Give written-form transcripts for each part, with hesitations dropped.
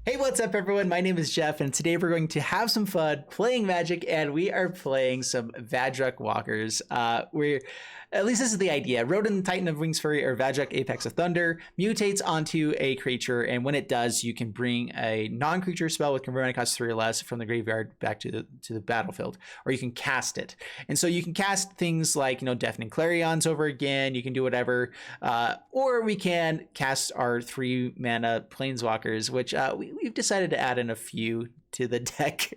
Hey, what's up, everyone? My name is Jeff, and today we're going to have some fun playing Magic, and we are playing some VADROK walkers. At least this is the idea. Rodent, Titan of Wings Fury, or VADROK Apex of Thunder mutates onto a creature, and when it does, you can bring a non-creature spell with converting cost 3 or less from the graveyard back to the battlefield, or you can cast it. And so you can cast things like, Deafening Clarions over again. You can do whatever, or we can cast our 3 mana Planeswalkers, which we've decided to add in a few to the deck,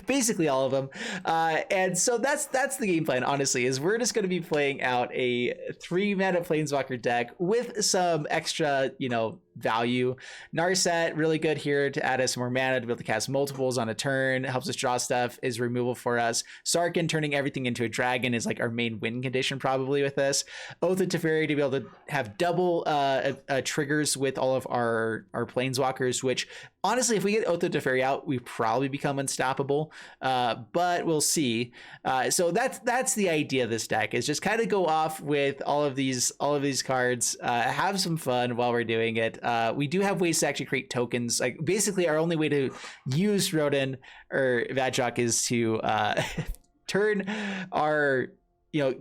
basically all of them. And so that's the game plan, honestly, is we're just going to be playing out a 3 mana Planeswalker deck with some extra, value. Narset, really good here to add us more mana to be able to cast multiples on a turn. It helps us draw stuff, is removal for us. Sarkhan, turning everything into a dragon, is like our main win condition probably with this. Oath of Teferi to be able to have double triggers with all of our Planeswalkers, which honestly, if we get Oath of Teferi out, we probably become unstoppable, but we'll see. So that's the idea of this deck, is just kind of go off with all of these cards, have some fun while we're doing it. We do have ways to actually create tokens. Like, basically, our only way to use Rodent or VADROK is to turn our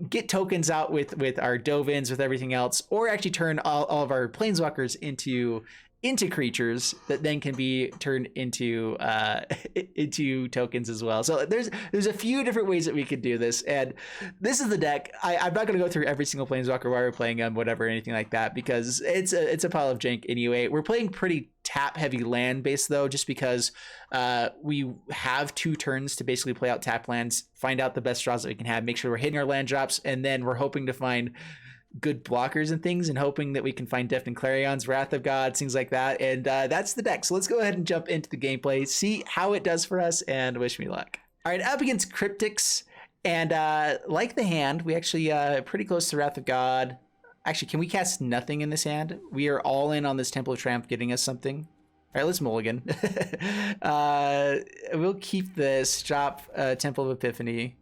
get tokens out with our Dovins, with everything else, or actually turn all of our Planeswalkers into creatures that then can be turned into tokens as well. So there's a few different ways that we could do this, and this is the deck. I'm not going to go through every single Planeswalker while we're playing them, whatever, anything like that, because it's a pile of jank anyway. We're playing pretty tap heavy land based though, just because we have 2 turns to basically play out tap lands, find out the best draws that we can have, make sure we're hitting our land drops, and then we're hoping to find good blockers and things, and hoping that we can find Deafening Clarions, Wrath of God, things like that. And that's the deck. So let's go ahead and jump into the gameplay, see how it does for us, and wish me luck. All right, up against Cryptics, and like the hand, we actually pretty close to Wrath of God. Actually, can we cast nothing in this hand? We are all in on this Temple of Tramp getting us something. All right, let's mulligan. We'll keep this, drop Temple of Epiphany.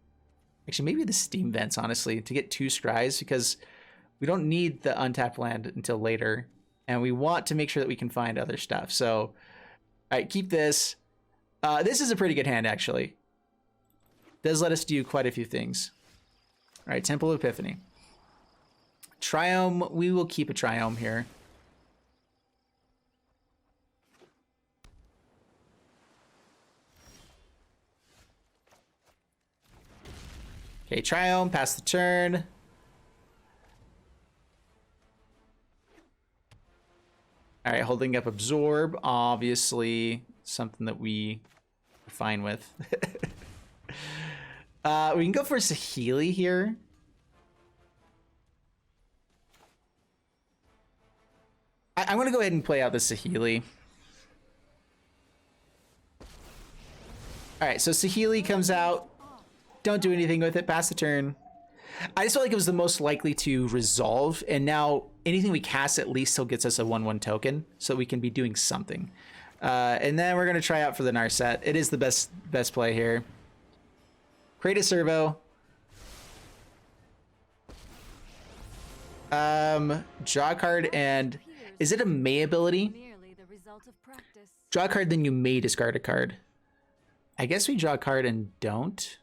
Actually, maybe the Steam Vents, honestly, to get 2 scries, because we don't need the untapped land until later, and we want to make sure that we can find other stuff. So, all right, keep this. This is a pretty good hand, actually. Does let us do quite a few things. All right, Temple of Epiphany. Triome, we will keep a Triome here. Okay, Triome, pass the turn. All right, holding up Absorb, obviously something that we are fine with. We can go for Saheeli here. I'm going to go ahead and play out the Saheeli. All right, so Saheeli comes out. Don't do anything with it. Pass the turn. I just felt like it was the most likely to resolve, and now anything we cast at least still gets us a 1/1 token, so we can be doing something. And then we're gonna try out for the Narset. It is the best play here. Create a servo. Draw a card, and is it a May ability? Draw a card, then you may discard a card. I guess we draw a card and don't.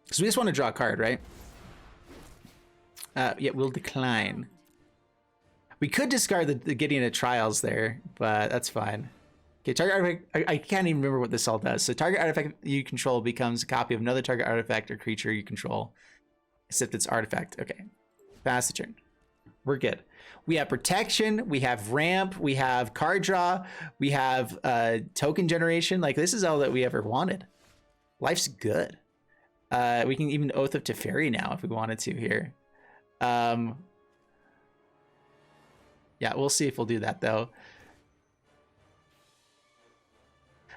Because we just want to draw a card, right? Yeah, we'll decline. We could discard the Gideon at Trials there, but that's fine. Okay, target artifact. I can't even remember what this all does. So target artifact you control becomes a copy of another target artifact or creature you control, except it's artifact. Okay, pass the turn. We're good. We have protection, we have ramp, we have card draw, we have token generation. Like, this is all that we ever wanted. Life's good. We can even Oath of Teferi now if we wanted to here. Yeah, we'll see if we'll do that though.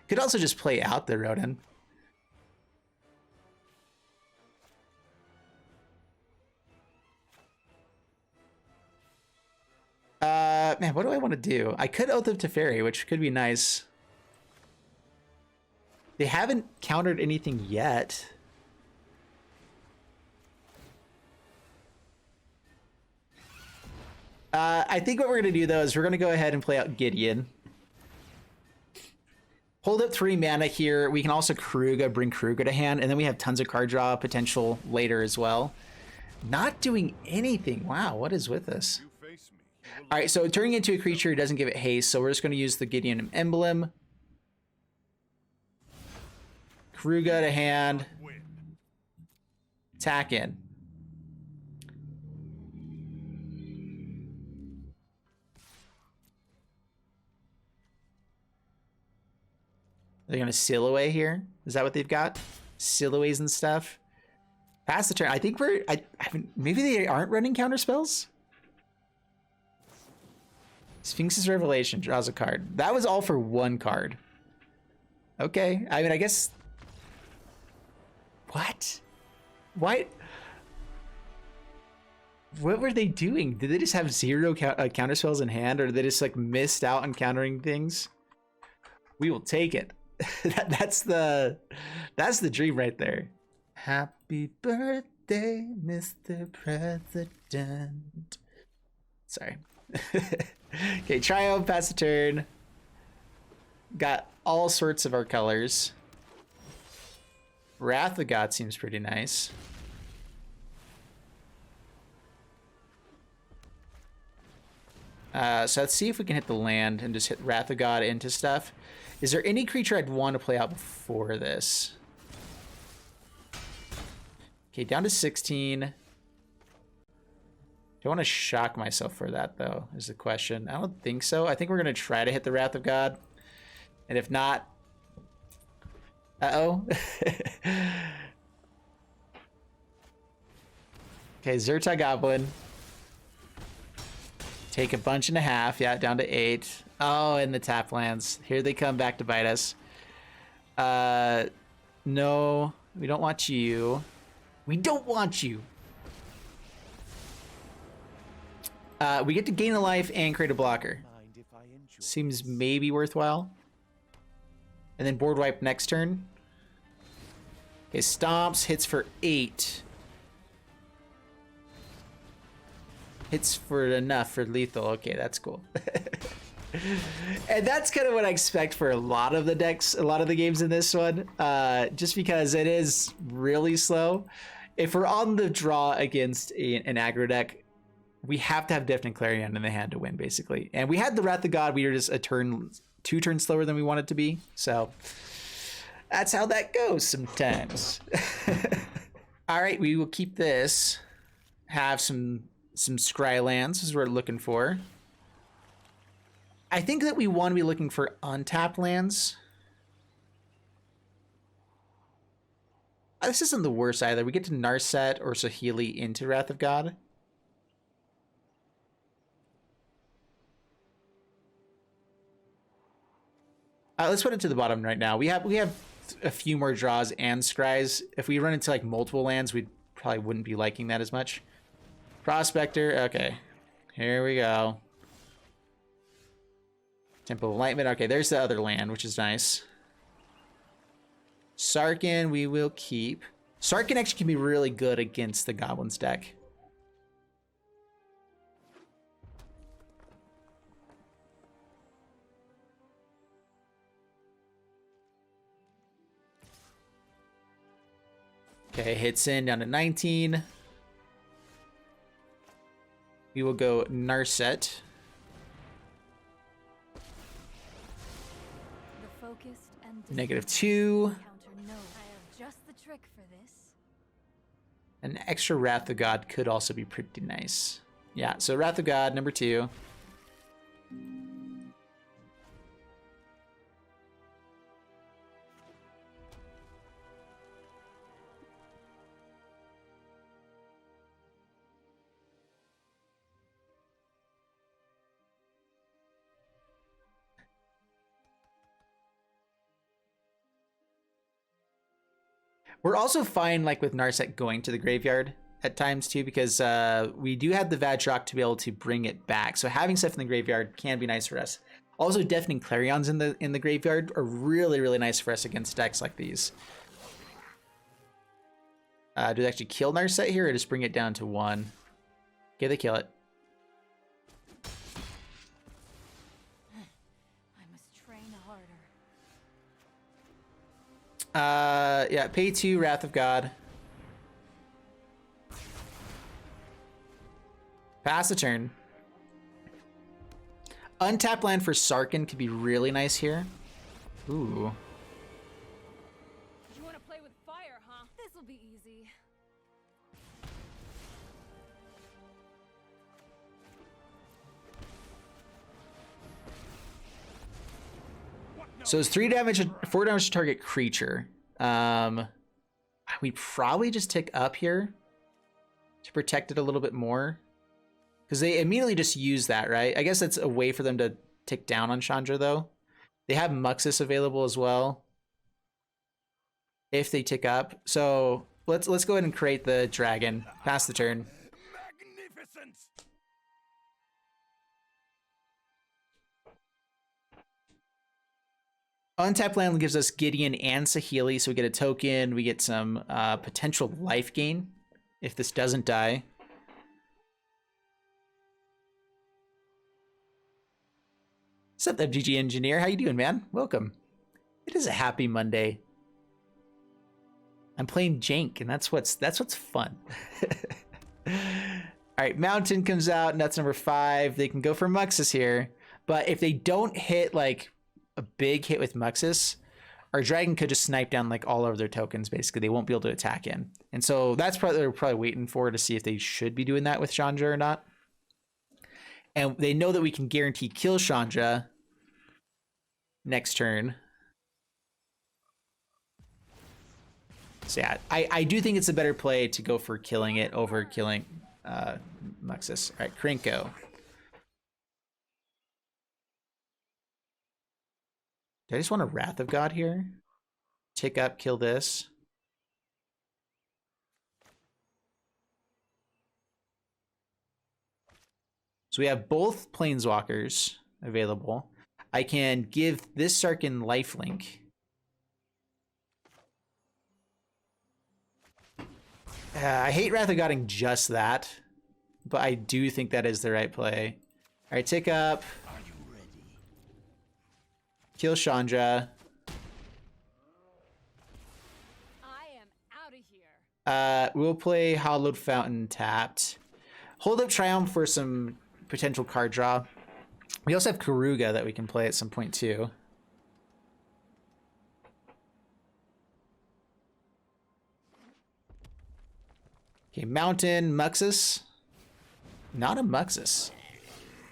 Could also just play out the Rodent. Man, what do I want to do? I could Oath of Teferi, which could be nice. They haven't countered anything yet. I think what we're going to do, though, is we're going to go ahead and play out Gideon. Hold up 3 mana here. We can also KERUGA, bring KERUGA to hand, and then we have tons of card draw potential later as well. Not doing anything. Wow, what is with this? All right, so turning into a creature doesn't give it haste, so we're just going to use the Gideon emblem. KERUGA to hand. Attack in. They're going to seal away here. Is that what they've got? Seal aways and stuff. Pass the turn. I think we're... maybe they aren't running counter spells? Sphinx's Revelation draws a card. That was all for 1 card. Okay. I mean, I guess... What? What? What were they doing? Did they just have 0 counter spells in hand, or did they just like missed out on countering things? We will take it. That's the dream right there. Happy birthday, Mr. President. Sorry. Okay, Triumph, pass the turn. Got all sorts of our colors. Wrath of God seems pretty nice. So let's see if we can hit the land and just hit Wrath of God into stuff. Is there any creature I'd want to play out before this? Okay, down to 16. Do I want to shock myself for that, though, is the question. I don't think so. I think we're going to try to hit the Wrath of God. And if not... Uh-oh. Okay, Zerta Goblin. Take a bunch and a half. Yeah, down to 8. Oh, and the tap lands. Here they come back to bite us. No, we don't want you. We don't want you. We get to gain a life and create a blocker. Seems maybe worthwhile. And then board wipe next turn. Okay, stomps, hits for 8. Hits for enough for lethal. Okay, that's cool. And that's kind of what I expect for a lot of the decks, a lot of the games in this one. Just because it is really slow. If we're on the draw against an aggro deck, we have to have Deafening Clarion in the hand to win, basically. And we had the Wrath of God. We were just 2 turns slower than we wanted to be. So that's how that goes sometimes. All right, we will keep this. Have some scry lands is what we're looking for. I think that we want to be looking for untapped lands. This isn't the worst either. We get to Narset or Saheeli into Wrath of God. Let's put it to the bottom right now. We have a few more draws and scries. If we run into like multiple lands, we probably wouldn't be liking that as much. Prospector, okay. Here we go. Temple of Enlightenment. Okay, there's the other land, which is nice. Sarkhan, we will keep. Sarkhan actually can be really good against the Goblins deck. Okay, hits in down to 19. We will go Narset. -2. An extra Wrath of God could also be pretty nice. Yeah, so Wrath of God, number 2. We're also fine, like, with Narset going to the graveyard at times, too, because we do have the VADROK to be able to bring it back. So having stuff in the graveyard can be nice for us. Also, Deafening Clarions in the graveyard are really, really nice for us against decks like these. Do they actually kill Narset here, or just bring it down to 1? Okay, they kill it. Yeah, pay 2, Wrath of God. Pass the turn. Untap land for Sarkin could be really nice here. Ooh. You want to play with fire, huh? This will be easy. So it's 3 damage, 4 damage to target creature. We probably just tick up here to protect it a little bit more. Because they immediately just use that, right? I guess that's a way for them to tick down on Chandra, though. They have Muxus available as well, if they tick up. So let's go ahead and create the dragon. Pass the turn. Magnificent. Untap land gives us Gideon and Saheeli, so we get a token. We get some potential life gain if this doesn't die. What's up, FGG Engineer? How you doing, man? Welcome. It is a happy Monday. I'm playing Jank, and that's what's fun. All right, Mountain comes out, and that's number 5. They can go for Muxus here, but if they don't hit like a big hit with Muxus, our dragon could just snipe down like all of their tokens. Basically, they won't be able to attack in, and so that's probably they're probably waiting for to see if they should be doing that with Chandra or not. And they know that we can guarantee kill Chandra next turn. So yeah, I do think it's a better play to go for killing it over killing Muxus. All right, Krinko. Do I just want a Wrath of God here? Tick up, kill this. So we have both Planeswalkers available. I can give this Sarkin lifelink. I hate Wrath of Godding just that, but I do think that is the right play. All right, tick up. Are you ready? Kill Chandra. I am out of here. We'll play Hallowed Fountain tapped. Hold up Triumph for some potential card draw. We also have KERUGA that we can play at some point too. Okay, Mountain, Muxus. Not a Muxus.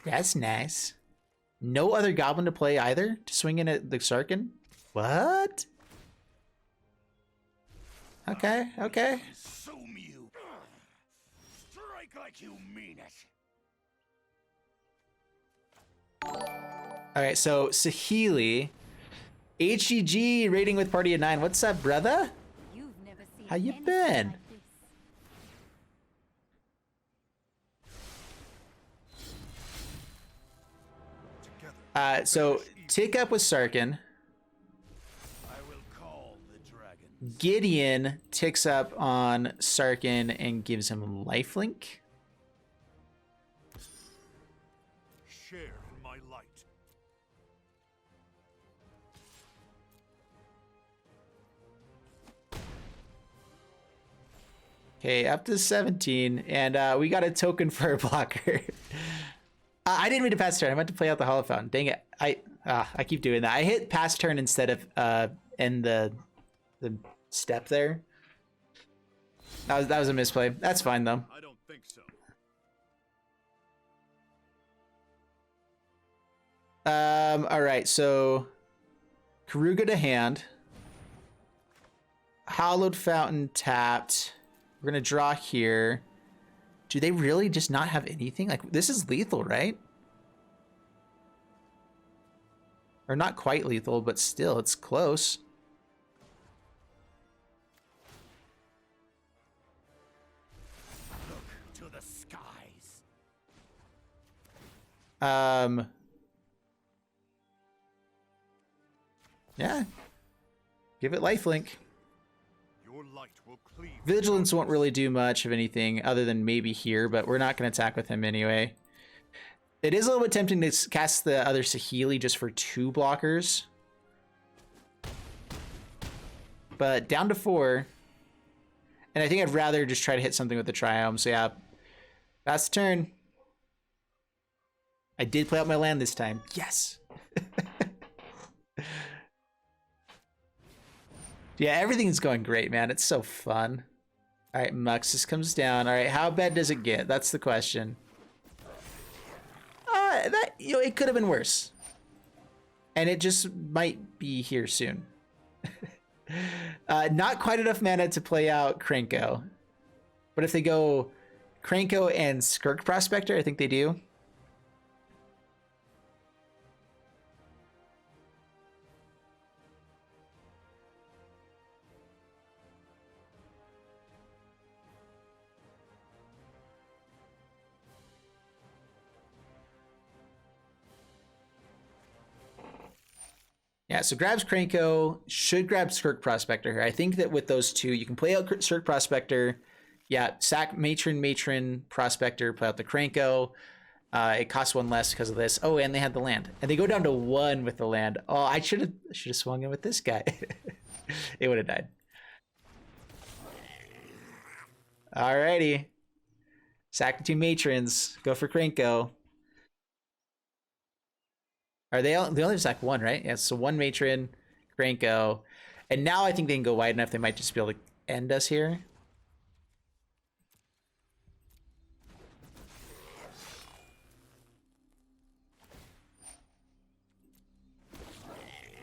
That's nice. No other Goblin to play either to swing in at the Sarkin? What? Okay, okay. Consume you. Strike like you mean it. All right, so Saheeli, HGG rating with party of 9. What's up, brother? You've never seen How you anything been? like this. So tick up with Sarkin. I will call the dragon. Gideon ticks up on Sarkin and gives him lifelink. Share in my light. Okay, up to 17, and we got a token for a blocker. I didn't mean to pass turn. I meant to play out the Hollow Fountain. Dang it! I keep doing that. I hit pass turn instead of end the step there. That was a misplay. That's fine though. I don't think so. All right, so KERUGA to hand. Hallowed Fountain tapped. We're gonna draw here. Do they really just not have anything? Like, this is lethal, right? Or not quite lethal, but still, it's close. Look to the skies. Yeah. Give it lifelink. Your light will cleave. Vigilance won't really do much of anything other than maybe here, but we're not going to attack with him anyway. It is a little bit tempting to cast the other Saheeli just for 2 blockers. But down to 4. And I think I'd rather just try to hit something with the Triome. So yeah, pass the turn. I did play out my land this time. Yes. Yeah, everything's going great, man. It's so fun. All right, Muxus comes down. All right, how bad does it get? That's the question. It could have been worse. And it just might be here soon. Not quite enough mana to play out Krenko. But if they go Krenko and Skirk Prospector, I think they do. Yeah, so grabs Krenko, should grab Skirk Prospector here. I think that with those two, you can play out Skirk Prospector. Yeah, sack Matron, Prospector, play out the Krenko. It costs 1 less because of this. Oh, and they had the land. And they go down to 1 with the land. Oh, I should have swung in with this guy. It would have died. Alrighty. Sack the 2 Matrons. Go for Krenko. Are they only sack 1, right? Yeah, so 1 Matron, Krenko. And now I think they can go wide enough they might just be able to end us here.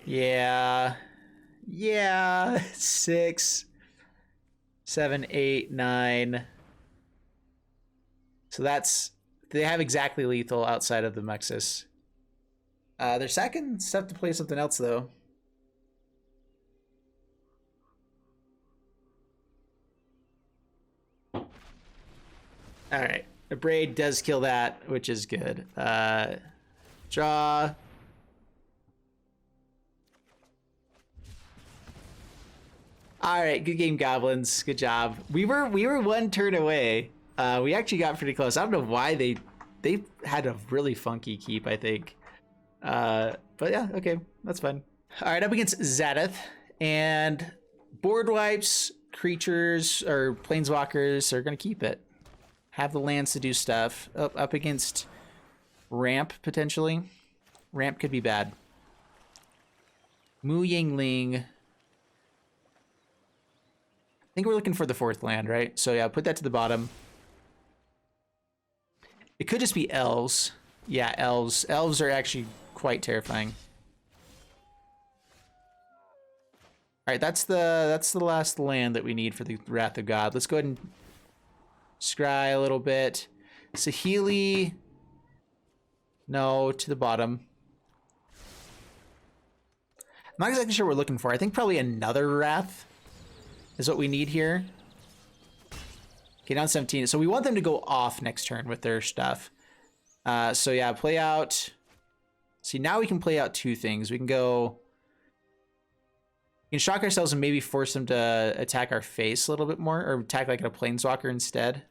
Yeah. 6, 7, 8, 9. So they have exactly lethal outside of the Muxus. They're sacking stuff to play something else, though. Alright. A Braid does kill that, which is good. Draw. Alright, good game, Goblins. Good job. We were 1 turn away. We actually got pretty close. I don't know why they had a really funky keep, I think. But yeah, okay, that's fine. All right, up against Zadith, and board wipes, creatures, or planeswalkers are gonna keep it. Have the lands to do stuff. Up against Ramp, potentially. Ramp could be bad. Mu Yingling. I think we're looking for the 4th land, right? So yeah, put that to the bottom. It could just be elves. Yeah, elves. Elves are actually quite terrifying. All right, that's the last land that we need for the Wrath of God. Let's go ahead and scry a little bit. Saheeli, no, to the bottom. I'm not exactly sure what we're looking for. I think probably another Wrath is what we need here. Okay, down 17. So we want them to go off next turn with their stuff. So yeah, play out. See, now we can play out 2 things. We can go... We can shock ourselves and maybe force them to attack our face a little bit more, or attack like a planeswalker instead.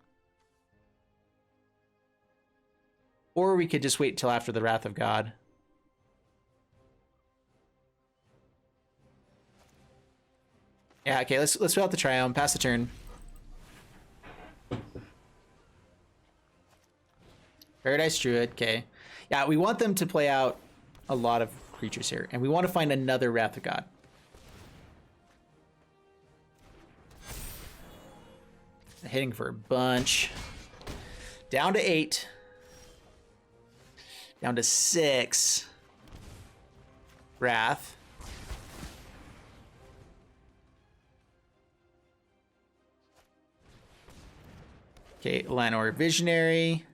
Or we could just wait till after the Wrath of God. Yeah, okay, let's fill out the Triome, pass the turn. Paradise Druid, okay. Yeah, we want them to play out a lot of creatures here, and we want to find another Wrath of God. Hitting for a bunch. Down to 8. Down to 6. Wrath. Okay, Lanor Visionary.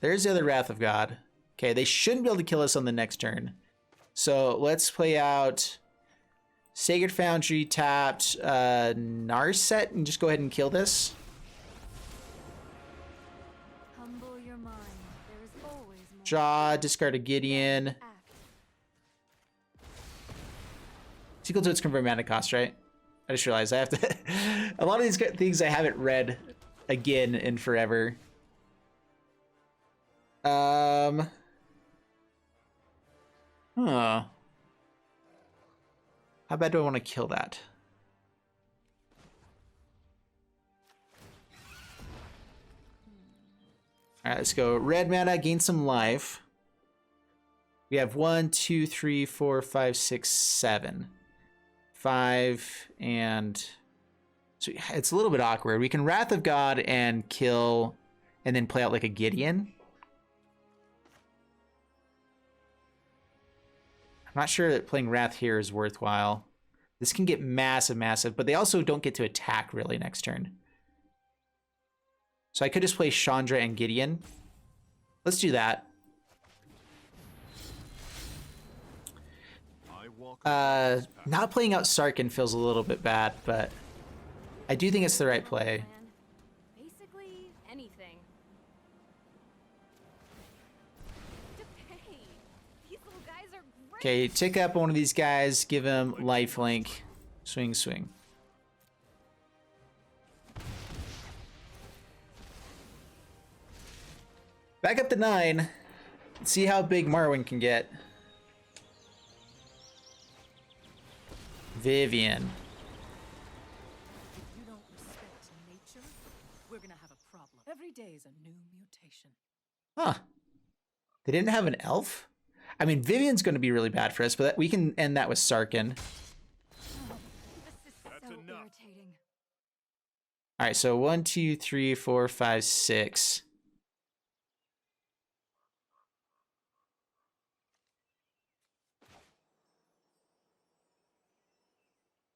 There's the other Wrath of God. Okay, they shouldn't be able to kill us on the next turn. So let's play out Sacred Foundry tapped Narset and just go ahead and kill this. Humble your mind. There is always more. Draw, discard a Gideon. Act. It's equal to its convert mana cost, right? I just realized I have to... A lot of these things I haven't read again in forever. Huh. How bad do I want to kill that? All right, let's go. Red mana, gain some life. We have 1, 2, 3, 4, 5, 6, 7. 5 and so it's a little bit awkward. We can Wrath of God and kill and then play out like a Gideon. I'm not sure that playing Wrath here is worthwhile. This can get massive, but they also don't get to attack really next turn. So I could just play Chandra and Gideon. Let's do that. Not playing out Sarkin feels a little bit bad, but I do think it's the right play. Basically anything. Hey, these little guys are great. Okay, tick up one of these guys, give him lifelink. Swing, swing. Back up to 9. Let's see how big Marwyn can get. Vivian. If you don't respect nature, we're gonna have a problem. Every day is a new mutation. Huh. They didn't have an elf? I mean, Vivian's going to be really bad for us, but we can end that with Sarkin. This is so irritating. All right, so 1, 2, 3, 4, 5, 6.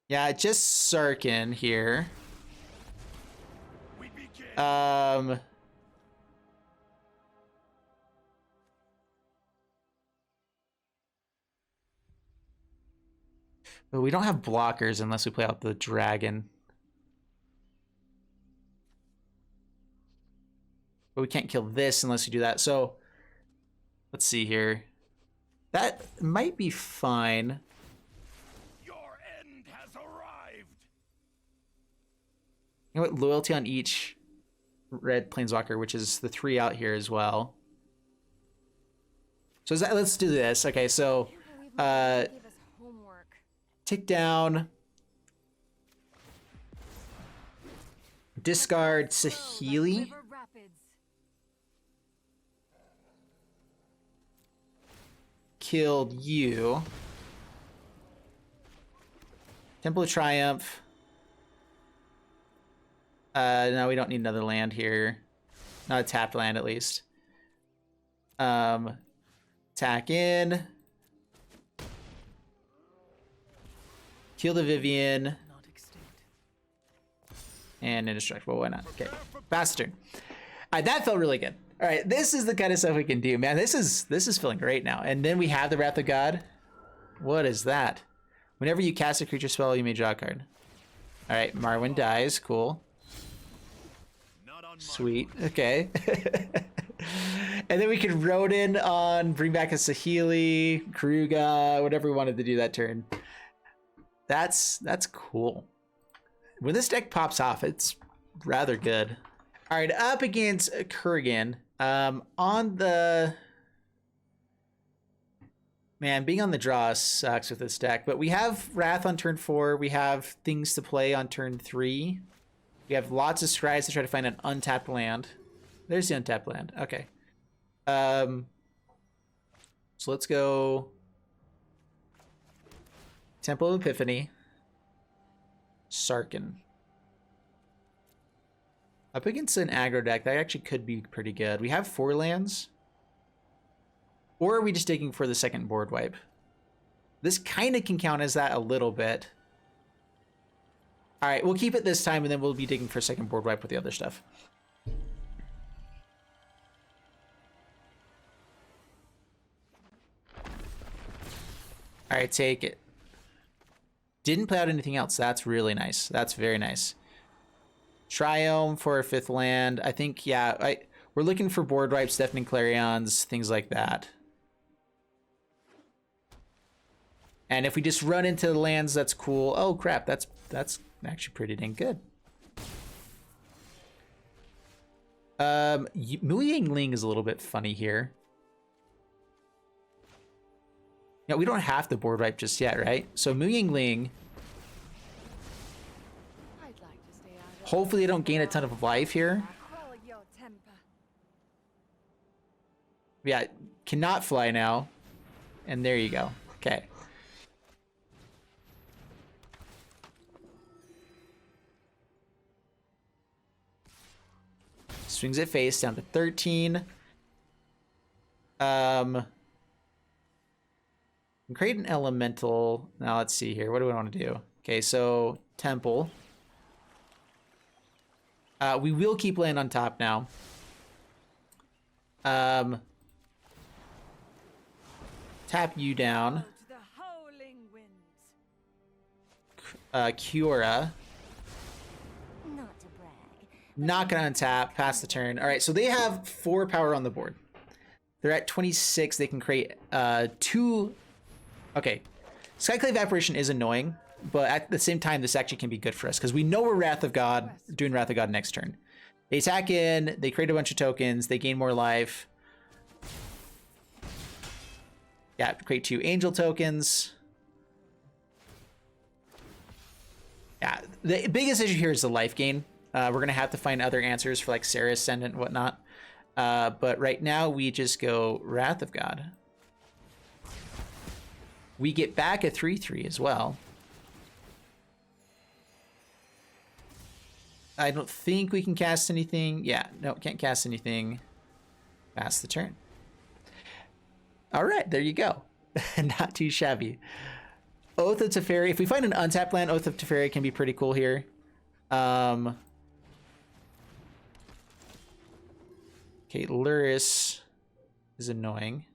Yeah, just Sarkin here. We begin. But we don't have blockers unless we play out the dragon. But we can't kill this unless we do that. So let's see here. That might be fine. Your end has arrived. You know what? Loyalty on each red planeswalker, which is the 3 out here as well. So let's do this. Okay, so Gave us homework. tick down. Discard Saheeli. River Rapids. Killed you. Temple of Triumph. No, we don't need another land here. Not a tapped land, at least. Attack in. Kill the Vivian. Not extinct. And indestructible. Why not? Okay. Fast turn. All right, that felt really good. All right, this is the kind of stuff we can do, man. This is feeling great now. And then we have the Wrath of God. What is that? Whenever you cast a creature spell, you may draw a card. All right, Marwyn dies. Cool. Sweet. Okay. And then we can Rodin on, bring back a Saheeli, KERUGA, whatever we wanted to do that turn. That's cool. When this deck pops off, it's rather good. All right, up against Kurgan. On the... Man, being on the draw sucks with this deck, but we have Wrath on turn 4. We have things to play on turn 3. We have lots of scries to try to find an untapped land. There's the untapped land. Okay. So let's go Temple of Epiphany. Sarkin. Up against an aggro deck, that actually could be pretty good. We have 4 lands. Or are we just digging for the second board wipe? This kind of can count as that a little bit. All right, we'll keep it this time, and then we'll be digging for a second board wipe with the other stuff. All right, take it. Didn't play out anything else. That's really nice. That's very nice. Triome for a 5th land. I think, yeah, we're looking for board wipes, Deafening Clarions, things like that. And if we just run into the lands, that's cool. Oh, crap. That's actually pretty dang good. Mu Yangling is a little bit funny here. Yeah, we don't have to board wipe just yet, right? So Mu Yingling, I'd like to stay out of hopefully they don't gain a ton of life here. Control your temper. Yeah, cannot fly now. And there you go. Okay. Swings it face down to 13. Create an elemental. Now let's see here. What do we want to do? Okay, so temple. We will keep land on top now. Tap you down. To the howling winds. Kiora. Not to brag. Not gonna untap. Pass the turn. All right, so they have 4 power on the board. They're at 26. They can create 2. Okay, Skyclave Apparition is annoying, but at the same time, this actually can be good for us because we know we're Wrath of God doing Wrath of God next turn. They attack in. They create a bunch of tokens. They gain more life. Yeah, create 2 angel tokens. Yeah, the biggest issue here is the life gain. We're going to have to find other answers for like Sarah Ascendant and whatnot. But right now we just go Wrath of God. We get back a 3/3 as well. I don't think we can cast anything. Yeah, no, can't cast anything. Pass the turn. All right, there you go. Not too shabby. Oath of Teferi. If we find an untapped land, Oath of Teferi can be pretty cool here. Okay, Luris is annoying.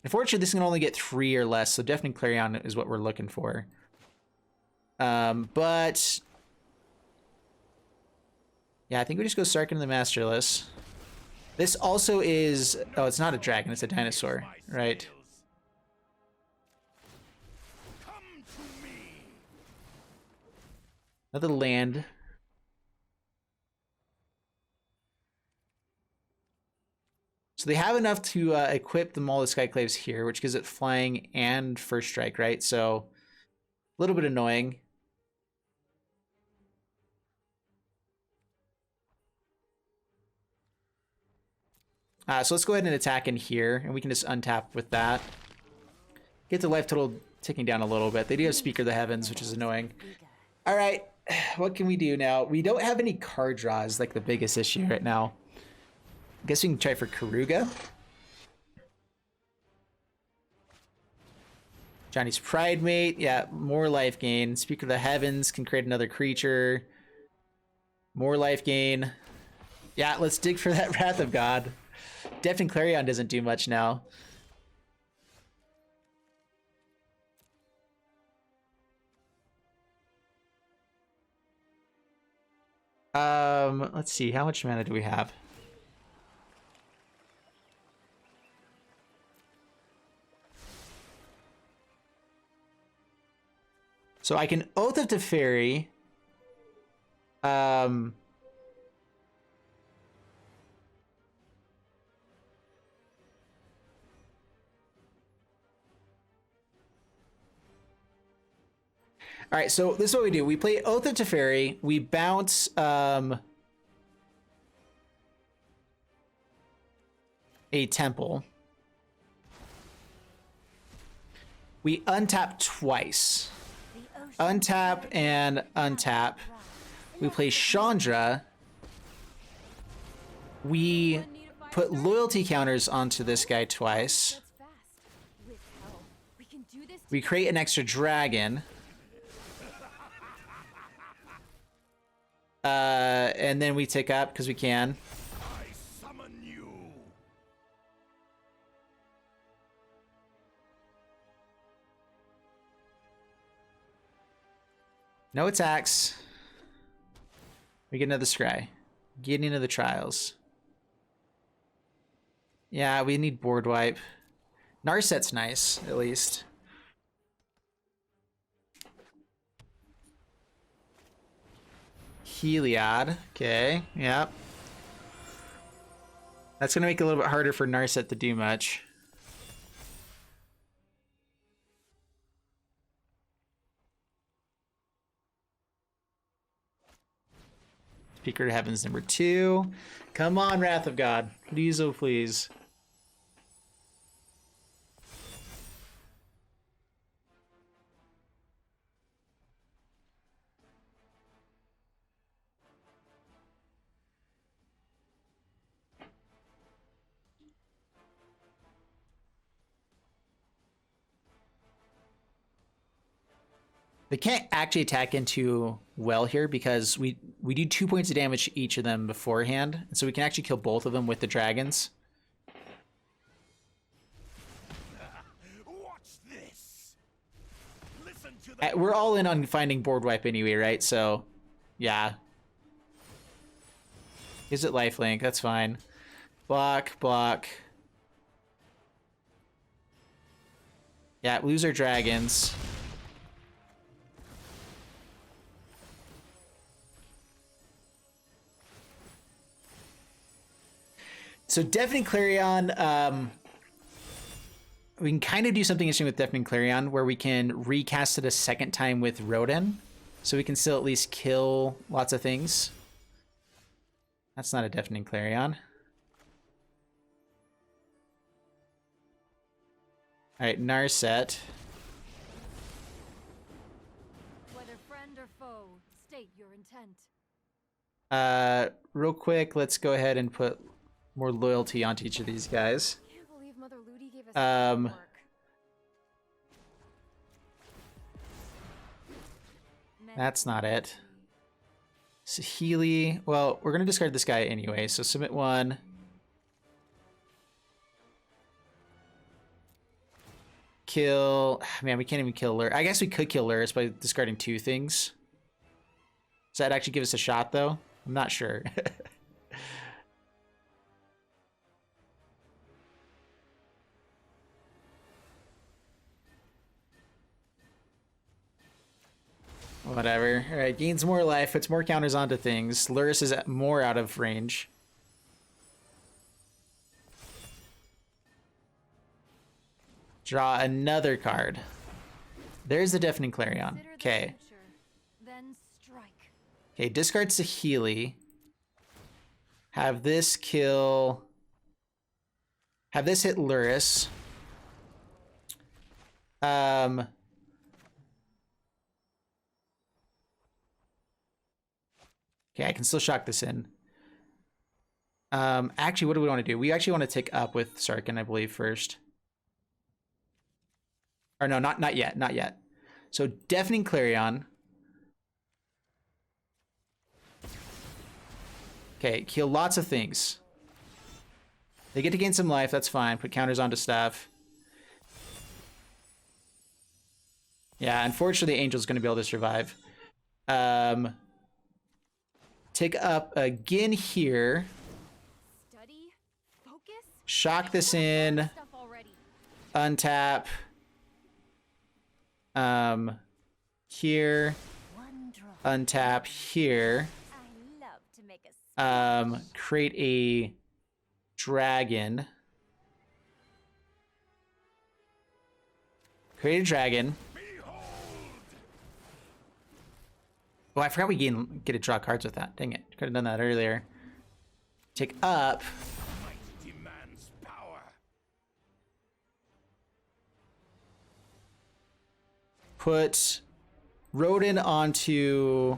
Unfortunately, this can only get 3 or less, so definitely Clarion is what we're looking for. But yeah, I think we just go Sarkin the Masterless. This also is... Oh, it's not a dragon, it's a dinosaur, right? Come to me. Another land. So they have enough to equip the Maul of Skyclaves here, which gives it flying and first strike, right? So a little bit annoying. So let's go ahead and attack in here, and we can just untap with that. Get the life total ticking down a little bit. They do have Speaker of the Heavens, which is annoying. All right, what can we do now? We don't have any card draws, like the biggest issue right now. I guess we can try for KERUGA. Johnny's Pride Mate. Yeah, more life gain. Speaker of the Heavens can create another creature. More life gain. Yeah, let's dig for that Wrath of God. Deafening Clarion doesn't do much now. Let's see. How much mana do we have? So I can Oath of Teferi. All right, so this is what we do. We play Oath of Teferi. We bounce a temple. We untap twice. Untap and untap. We play Chandra. We put loyalty counters onto this guy twice. That's fast. With help, we can do this. We create an extra dragon. And then we tick up because we can. I summon you. No attacks. We get another scry. Get into the trials. Yeah, we need board wipe. Narset's nice, at least. Heliod. Okay, yep. That's gonna make it a little bit harder for Narset to do much. Speaker to Heavens number 2. Come on, Wrath of God. Please, oh please. They can't actually attack into well here because we do 2 points of damage to each of them beforehand. And so we can actually kill both of them with the dragons. Watch this. Listen to the We're all in on finding board wipe anyway, right? So, yeah. Is it lifelink? That's fine. Block, block. Yeah, lose our dragons. So Deafening Clarion, we can kind of do something interesting with Deafening Clarion where we can recast it a second time with Rodin. So we can still at least kill lots of things. That's not a Deafening Clarion. Alright, Narset. Whether friend or foe, state your intent. Real quick, let's go ahead and put more loyalty onto each of these guys. Can't believe Mother Ludi gave us Um, work. That's not it. Sahili. Well, we're going to discard this guy anyway, so submit 1. Kill. Man, we can't even kill Lur. I guess we could kill Luris by discarding 2 things. Does that actually give us a shot, though? I'm not sure. Whatever. Alright, gains more life, puts more counters onto things. Luris is more out of range. Draw another card. There's the Deafening Clarion. Consider the Okay. future, then strike. Okay, discard Sahili. Have this kill... Have this hit Luris. Okay, I can still shock this in. Actually, what do we want to do? We actually want to take up with Sarkin, I believe, first. Or no, not yet, not yet. So, Deafening Clarion. Okay, kill lots of things. They get to gain some life, that's fine. Put counters onto stuff. Yeah, unfortunately, Angel's going to be able to survive. Take up again here. Study, focus. Shock this in. Stuff already. Untap. Here. One drop. Untap here. I love to make a Create a dragon. Create a dragon. Oh, I forgot we get to draw cards with that. Dang it. Could have done that earlier. Take up. might demands power. Put Rodin onto...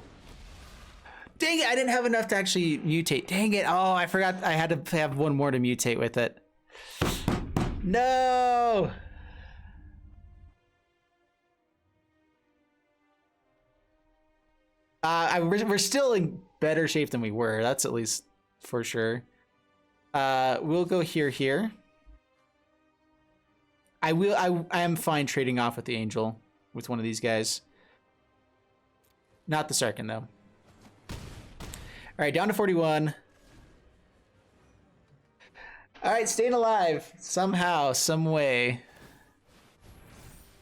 Dang it, I didn't have enough to actually mutate. Dang it. Oh, I forgot I had to have one more to mutate with it. No! We're still in better shape than we were. That's at least for sure. We'll go here. I am fine trading off with the Angel with one of these guys. Not the Sarkin though. All right, down to 41. All right, staying alive somehow, some way.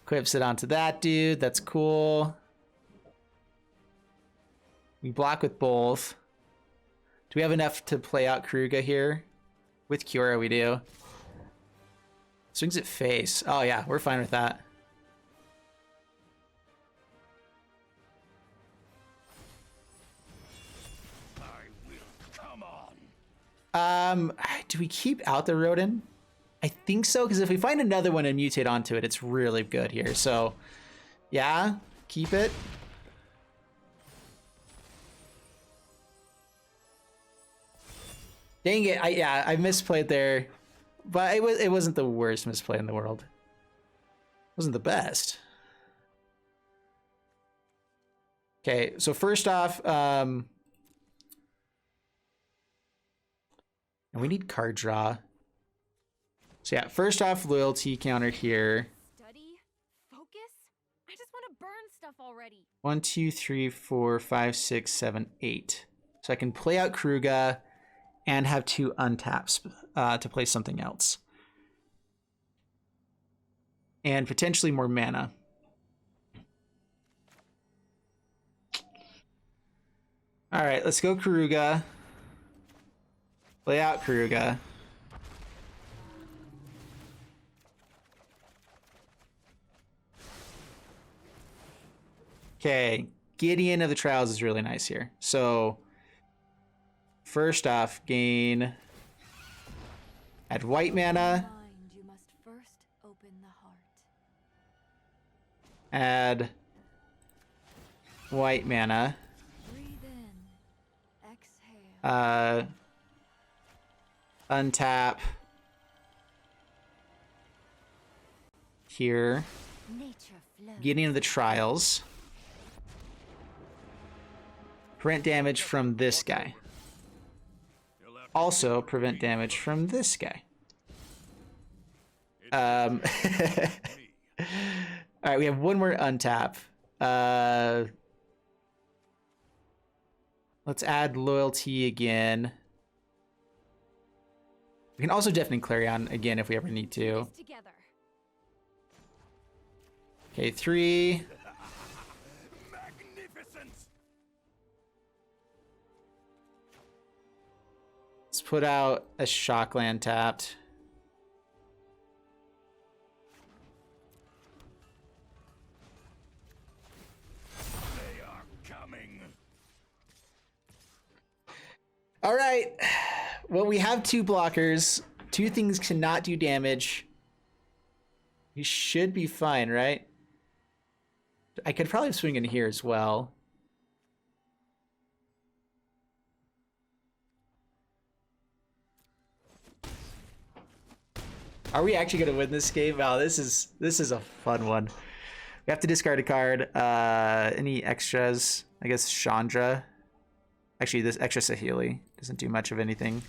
Equips it onto that dude. That's cool. We block with both. Do we have enough to play out KERUGA here? With Cura, we do. Swings at face. Oh yeah, we're fine with that. I Do we keep out the Rodin? I think so, because if we find another one and mutate onto it, it's really good here. So, yeah, keep it. Dang it! I misplayed there, but it wasn't the worst misplay in the world. It wasn't the best. Okay, so first off, and we need card draw. So yeah, first off, loyalty counter here. Study? Focus? I just want to burn stuff already. 1, 2, 3, 4, 5, 6, 7, 8. So I can play out KERUGA and have 2 untaps to play something else. And potentially more mana. All right, let's go KERUGA. Play out KERUGA. Okay, Gideon of the Trials is really nice here. So, first off, gain... Add white mana. Mind, you must first open the heart. Add white mana. Breathe in. Exhale. Untap. Here. Nature flows. Gideon of the Trials. Prevent damage from this guy. Also, prevent damage from this guy. All right, we have one more untap. Let's add loyalty again. We can also deafening Clarion again if we ever need to. Together. Okay, 3. Magnificent! Let's put out a Shockland tapped. They are coming. All right. Well, we have 2 blockers. 2 things cannot do damage. We should be fine, right? I could probably swing in here as well. Are we actually gonna win this game? Wow, this is a fun one. We have to discard a card. Any extras? I guess Chandra. Actually, this extra Sahili doesn't do much of anything.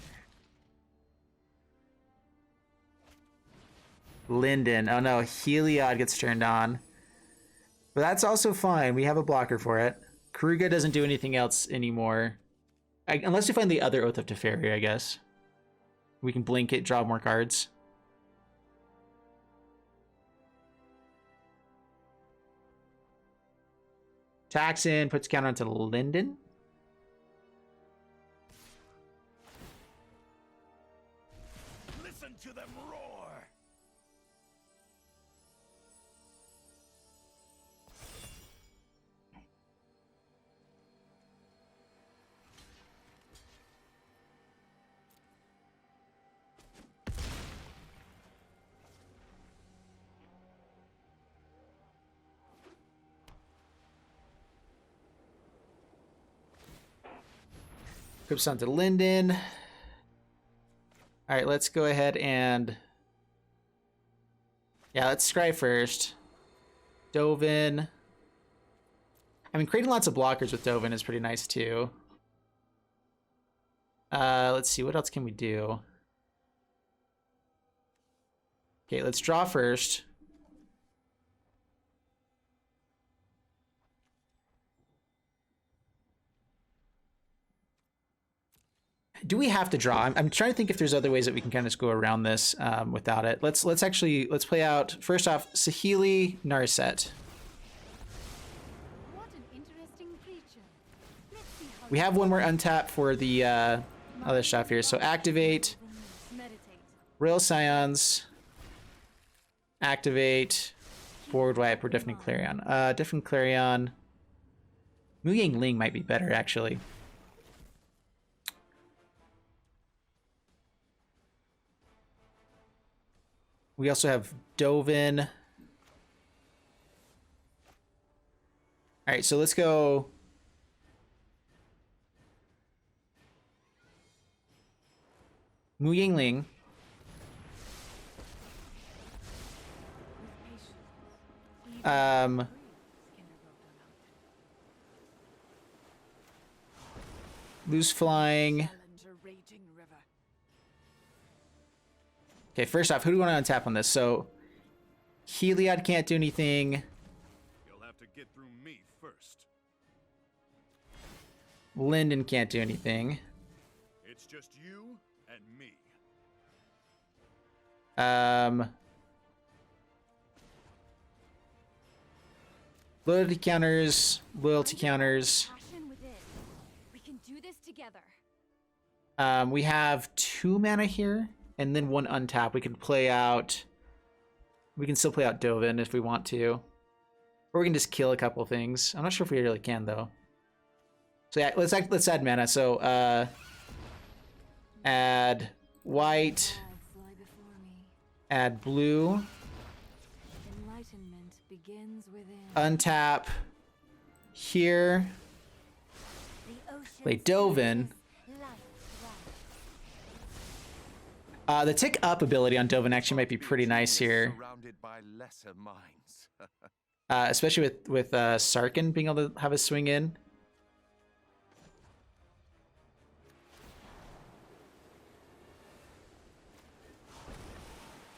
Linden. Oh no, Heliod gets turned on. But that's also fine. We have a blocker for it. KERUGA doesn't do anything else anymore. Unless we find the other Oath of Teferi, I guess. We can blink it, draw more cards. Tax in, puts counter onto Linden. Listen to them roar. Clips onto Linden. All right, let's go ahead and... Yeah, let's scry first. Dovin. I mean, creating lots of blockers with Dovin is pretty nice too. Let's see, what else can we do? Okay, let's draw first. Do we have to draw? I'm trying to think if there's other ways that we can kind of go around this without it. Let's play out first off Sahili Narset. What an interesting creature. Let's see how We have one more untap for the other stuff here. So activate, meditate. Rail Scions, activate, board wipe, or Deafening Clarion. Deafening Clarion. Mu Yang Ling might be better actually. We also have Dovin. All right, so let's go. Mu Yingling. Loose flying. Okay, first off, who do we want to untap on this? So, Heliod can't do anything. You'll have to get through me first. Linden can't do anything. It's just you and me. Loyalty counters, loyalty counters. Passion within. We can do this together. We have 2 mana here, and then 1 untap. We can play out. We can still play out Dovin if we want to, or we can just kill a couple things. I'm not sure if we really can though. So yeah, let's add mana. So add white, Fly before me. add blue, Enlightenment begins within. untap here. The ocean Play Dovin. life The tick up ability on Dovin actually might be pretty nice here, Surrounded by lesser minds. especially with Sarkin being able to have a swing in.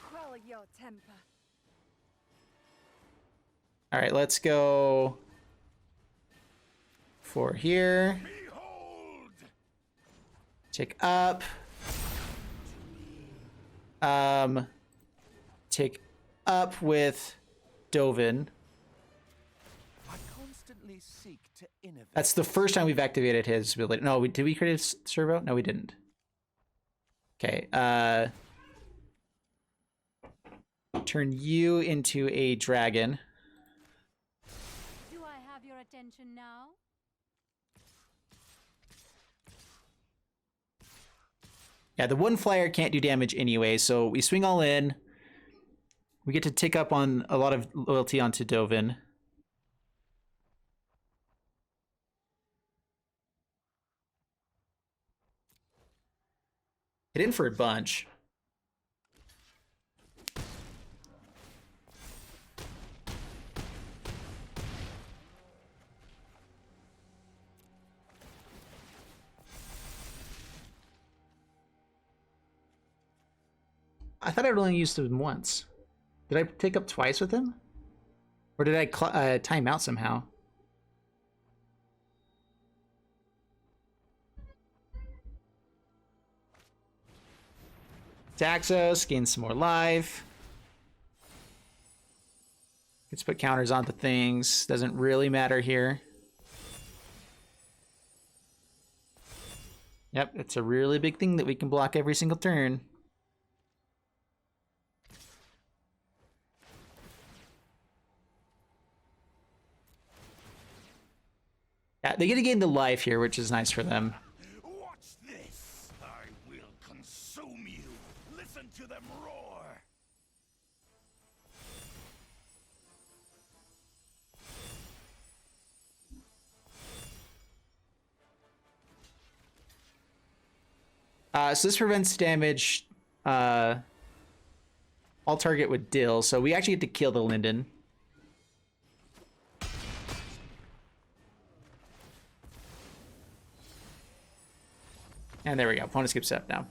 Quell your temper. All right, let's go for here. Behold! Tick up. Tick up with Dovin. I constantly seek to innovate. That's the first time we've activated his ability. No, did we create a servo? No, we didn't. Okay. Turn you into a dragon. Do I have your attention now? Yeah, the 1 flyer can't do damage anyway, so we swing all in. We get to tick up on a lot of loyalty onto Dovin. Hit in for a bunch. I thought I'd only used him once. Did I take up twice with him? Or did I time out somehow? Daxos, gain some more life. Let's put counters onto things. Doesn't really matter here. Yep, it's a really big thing that we can block every single turn. Yeah, they get to gain the life here, which is nice for them. Watch this. I will consume you. Listen to them roar. So this prevents damage. All target with Dill, so we actually get to kill the Linden. And there we go. Opponent skips step now.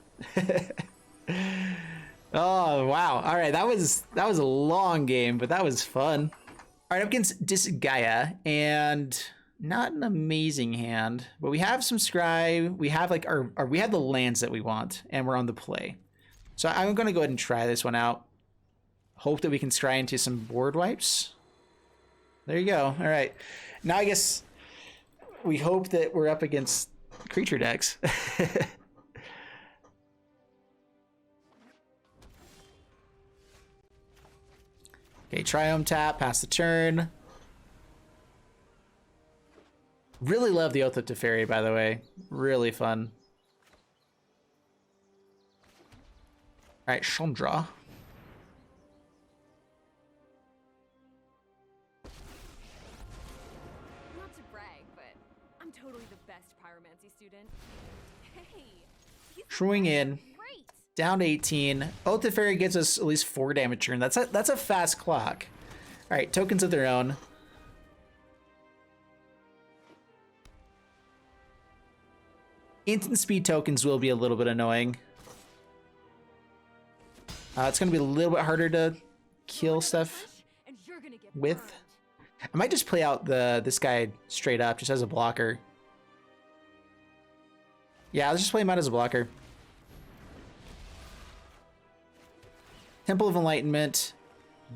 Oh wow! All right, that was a long game, but that was fun. All right, up against Disgaea, and not an amazing hand, but we have some scry. We have like we have the lands that we want, and we're on the play. So I'm going to go ahead and try this one out. Hope that we can scry into some board wipes. There you go. All right, now I guess we hope that we're up against creature decks. Okay, Triome tap, pass the turn. Really love the Oath of Teferi, by the way. Really fun. All right, Chandra. Swing in. Great. Down to 18. Oath to Fairy gets us at least 4 damage turn. That's a fast clock. All right, tokens of their own. Instant speed tokens will be a little bit annoying. It's going to be a little bit harder to kill stuff And you're gonna get with. burned. I might just play out this guy straight up, just as a blocker. Yeah, let's just play him out as a blocker. Temple of Enlightenment.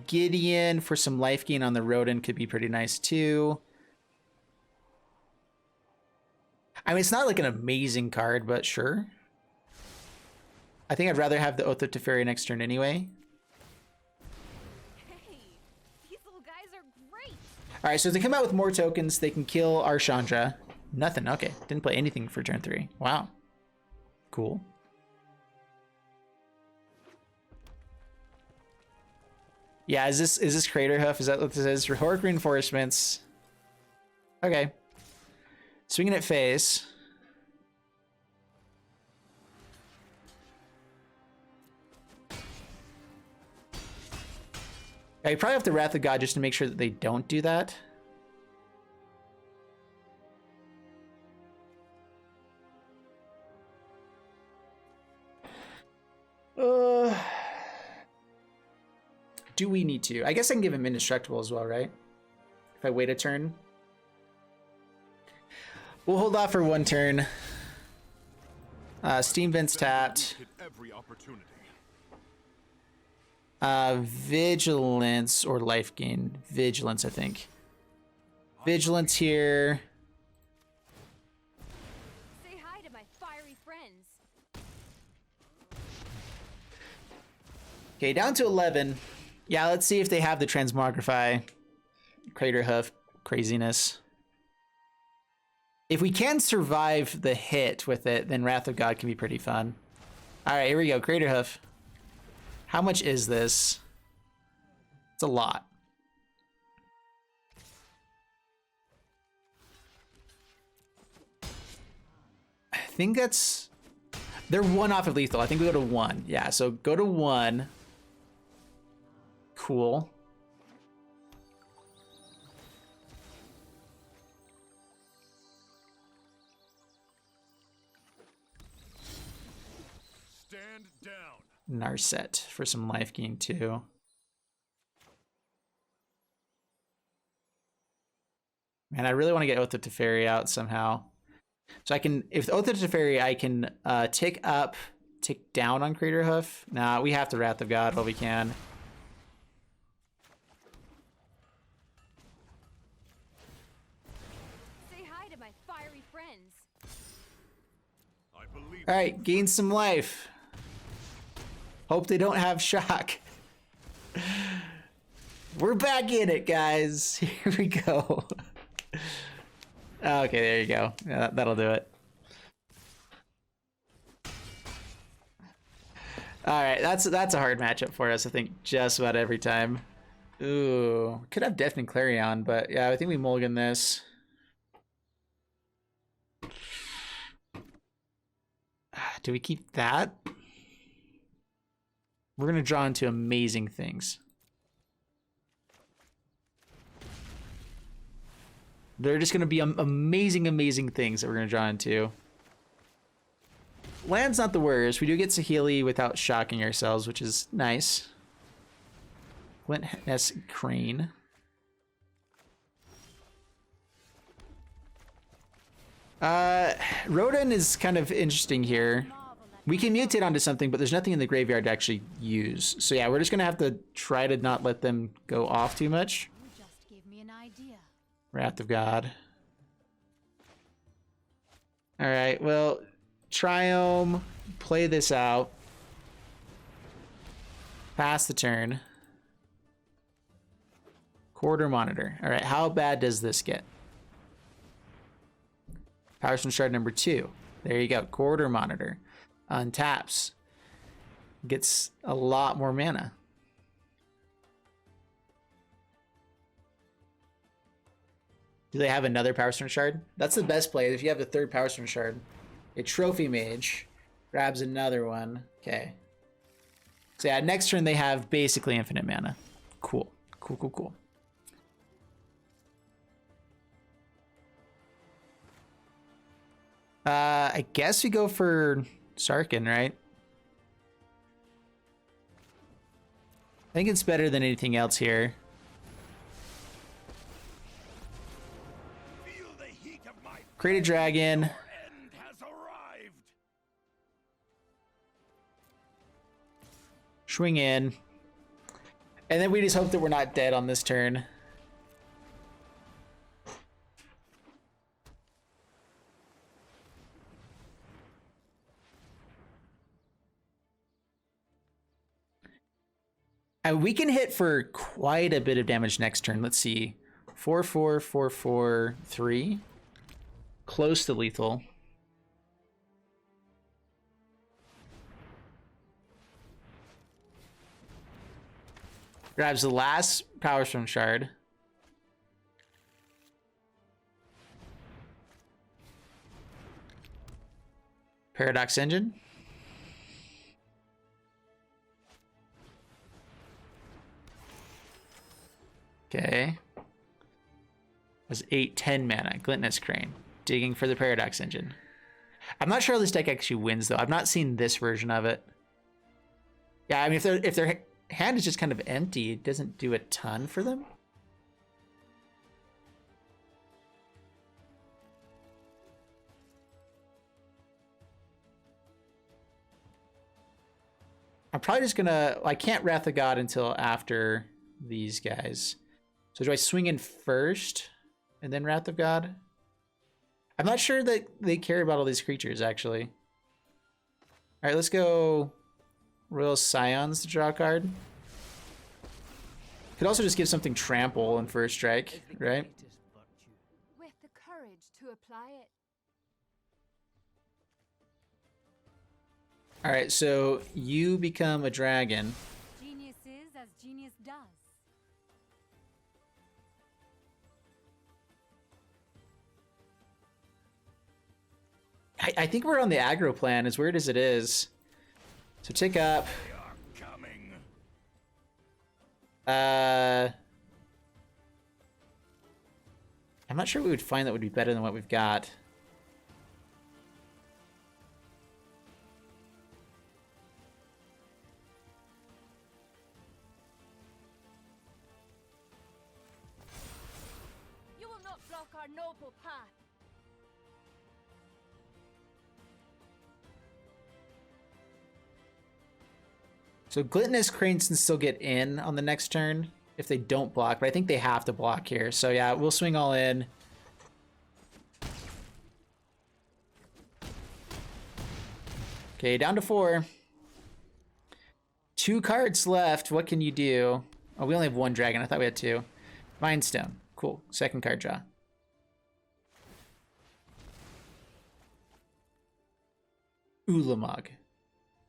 Gideon for some life gain on the Rodent could be pretty nice too. I mean, it's not like an amazing card, but sure. I think I'd rather have the Oath of Teferi next turn anyway. Hey, these little guys are great. All right, so if they come out with more tokens, they can kill our Chandra. Nothing. Okay, didn't play anything for turn 3. Wow, cool. Yeah, is this Crater Hoof? Is that what this is? Heroic Reinforcements. Okay. Swinging at face. I probably have to Wrath of God just to make sure that they don't do that. Do we need to? I guess I can give him Indestructible as well, right? If I wait a turn. We'll hold off for 1 turn. Steam Vents tapped. Every opportunity. Vigilance or life gain. Vigilance, I think. Vigilance here. Say hi to my fiery friends. Okay, down to 11. Yeah, let's see if they have the Transmogrify. Crater Hoof craziness. If we can survive the hit with it, then Wrath of God can be pretty fun. All right, here we go. Crater Hoof. How much is this? It's a lot. I think that's... They're 1 off of lethal. I think we go to 1. Yeah, so go to 1. Cool. Stand down. Narset for some life gain too. Man, I really want to get Oath of Teferi out somehow. So I can, if Oath of Teferi, I can tick up, tick down on Crater Hoof. Nah, we have to Wrath of God while we can. Say hi to my fiery friends. I believe. All right, gain some life. Hope they don't have shock. We're back in it, guys. Here we go. Okay, there you go. Yeah, that'll do it. All right, that's a hard matchup for us, I think, just about every time. Ooh, could have Deafening Clarion, but yeah, I think we mulligan this. Do we keep that? We're going to draw into amazing things. They're just going to be amazing, amazing things that we're going to draw into. Land's not the worst. We do get Saheeli without shocking ourselves, which is nice. Glint Ness Crane. Rodin is kind of interesting here. We can mutate onto something, but there's nothing in the graveyard to actually use. So yeah, we're just going to have to try to not let them go off too much. You just gave me an idea. Wrath of God. All right, well, Triome, play this out. Pass the turn. Quarter Monitor. All right, how bad does this get? Power Stone Shard number 2. There you go, Quarter Monitor. Untaps. Gets a lot more mana. Do they have another Power Stone Shard? That's the best play if you have the 3rd Power Stone Shard. A Trophy Mage. Grabs another one. Okay. So yeah, next turn they have basically infinite mana. Cool. Cool, cool, cool. I guess we go for Sarkin, right? I think it's better than anything else here. Feel the heat of my Create a dragon. end has arrived. Swing in. And then we just hope that we're not dead on this turn. And we can hit for quite a bit of damage next turn. Let's see. 4, 4, 4, 4, 3. Close to lethal. Grabs the last Power Stone Shard. Paradox Engine. Okay. Was 8, 10 mana. Gluttonous Crane. Digging for the Paradox Engine. I'm not sure how this deck actually wins, though. I've not seen this version of it. Yeah, I mean, if their hand is just kind of empty, it doesn't do a ton for them. I'm probably just gonna... I can't Wrath of God until after these guys. So do I swing in first and then Wrath of God? I'm not sure that they care about all these creatures, actually. All right, let's go Royal Scions to draw a card. Could also just give something trample in first strike, right? With the courage to apply it. All right, so you become a dragon. Genius is as genius does. I think we're on the aggro plan, as weird as it is. So tick up. They are coming. I'm not sure we would find that would be better than what we've got. You will not block our noble path. So Gluttonous Crane can still get in on the next turn if they don't block, but I think they have to block here. So yeah, we'll swing all in. Okay, down to 4. 2 cards left. What can you do? Oh, we only have 1 dragon. I thought we had 2. Mind Stone. Cool. Second card draw. Ulamog.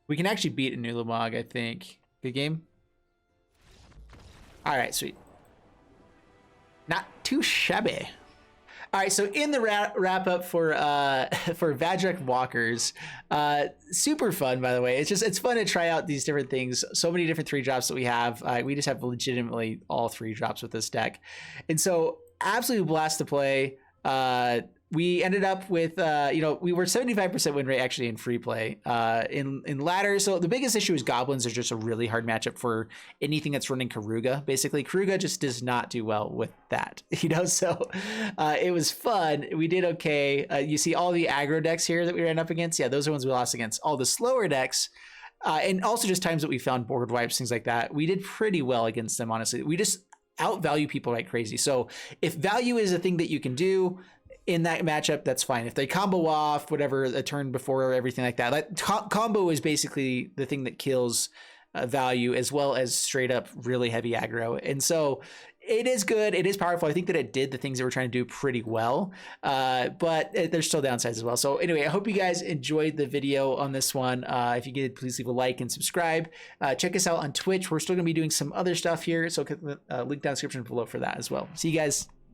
We can actually beat an Ulamog, I think. Good game. All right, sweet. Not too shabby. All right, so in the wrap up for VADROK Walkers, super fun, by the way. It's fun to try out these different things. So many different 3-drops that we have. We just have legitimately all 3 drops with this deck, and so absolutely blast to play. We ended up with, we were 75% win rate actually in free play in ladder. So the biggest issue is goblins are just a really hard matchup for anything that's running KERUGA. Basically, KERUGA just does not do well with that, So it was fun. We did okay. You see all the aggro decks here that we ran up against. Yeah, those are ones we lost against. All the slower decks, and also just times that we found board wipes, things like that. We did pretty well against them, honestly. We just outvalue people like crazy. So if value is a thing that you can do in that matchup, that's fine. If they combo off, whatever, a turn before or everything like that, combo is basically the thing that kills value, as well as straight up really heavy aggro. And so it is good. It is powerful. I think that it did the things that we're trying to do pretty well, but there's still downsides as well. So anyway, I hope you guys enjoyed the video on this one. If you did, please leave a like and subscribe. Check us out on Twitch. We're still going to be doing some other stuff here, so link down in the description below for that as well. See you guys.